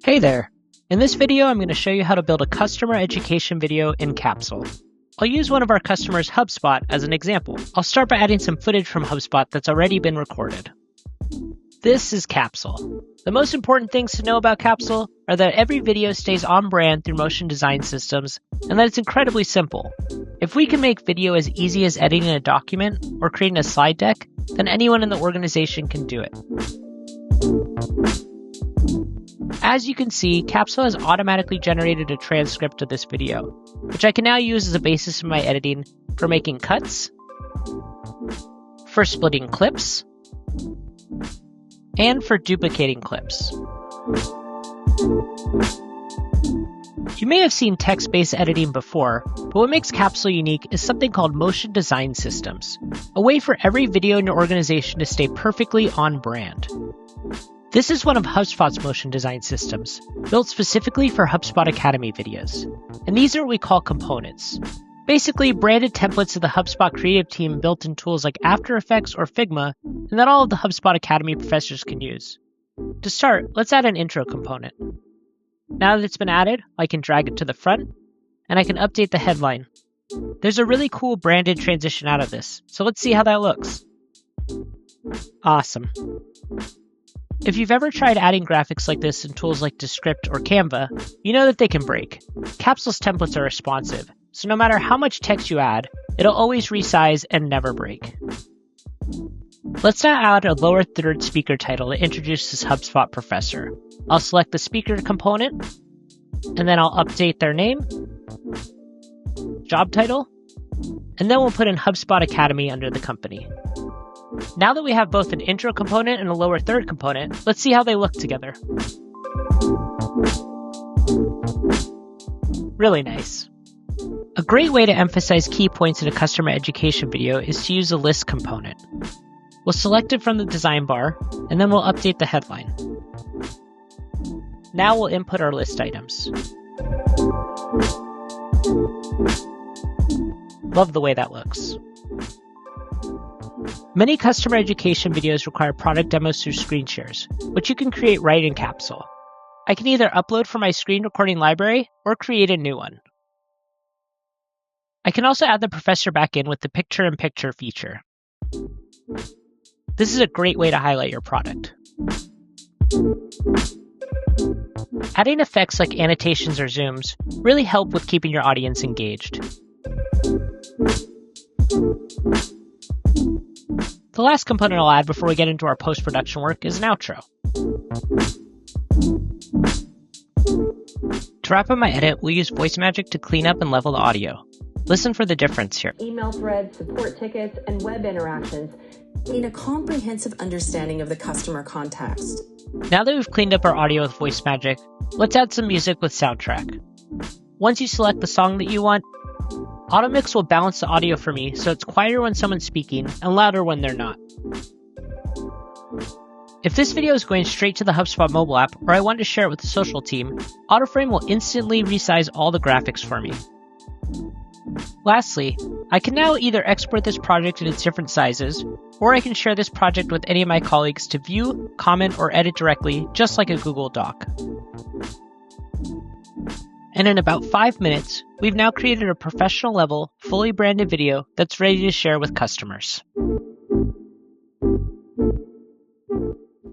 Hey there! In this video, I'm going to show you how to build a customer education video in Capsule. I'll use one of our customers, HubSpot, as an example. I'll start by adding some footage from HubSpot that's already been recorded. This is Capsule. The most important things to know about Capsule are that every video stays on brand through motion design systems, and that it's incredibly simple. If we can make video as easy as editing a document or creating a slide deck, then anyone in the organization can do it. As you can see, Capsule has automatically generated a transcript of this video, which I can now use as a basis in my editing for making cuts, for splitting clips, and for duplicating clips. You may have seen text-based editing before, but what makes Capsule unique is something called motion design systems, a way for every video in your organization to stay perfectly on brand. This is one of HubSpot's motion design systems, built specifically for HubSpot Academy videos. And these are what we call components. Basically, branded templates of the HubSpot creative team built in tools like After Effects or Figma, and that all of the HubSpot Academy professors can use. To start, let's add an intro component. Now that it's been added, I can drag it to the front, and I can update the headline. There's a really cool branded transition out of this, so let's see how that looks. Awesome. If you've ever tried adding graphics like this in tools like Transcript or Canva, you know that they can break. Capsule's templates are responsive, so no matter how much text you add, it'll always resize and never break. Let's now add a lower third speaker title to introduce this HubSpot professor. I'll select the speaker component, and then I'll update their name, job title, and then we'll put in HubSpot Academy under the company. Now that we have both an intro component and a lower third component, let's see how they look together. Really nice. A great way to emphasize key points in a customer education video is to use a list component. We'll select it from the design bar, and then we'll update the headline. Now we'll input our list items. Love the way that looks. Many customer education videos require product demos through screen shares, which you can create right in Capsule. I can either upload from my screen recording library or create a new one. I can also add the professor back in with the picture-in-picture feature. This is a great way to highlight your product. Adding effects like annotations or zooms really help with keeping your audience engaged. The last component I'll add before we get into our post-production work is an outro. To wrap up my edit, we'll use Voice Magic to clean up and level the audio. Listen for the difference here. Email threads, support tickets, and web interactions. Gain a comprehensive understanding of the customer context. Now that we've cleaned up our audio with Voice Magic, let's add some music with Soundtrack. Once you select the song that you want, AutoMix will balance the audio for me so it's quieter when someone's speaking and louder when they're not. If this video is going straight to the HubSpot mobile app or I want to share it with the social team, AutoFrame will instantly resize all the graphics for me. Lastly, I can now either export this project in its different sizes, or I can share this project with any of my colleagues to view, comment, or edit directly, just like a Google Doc. And in about 5 minutes, we've now created a professional level, fully branded video that's ready to share with customers.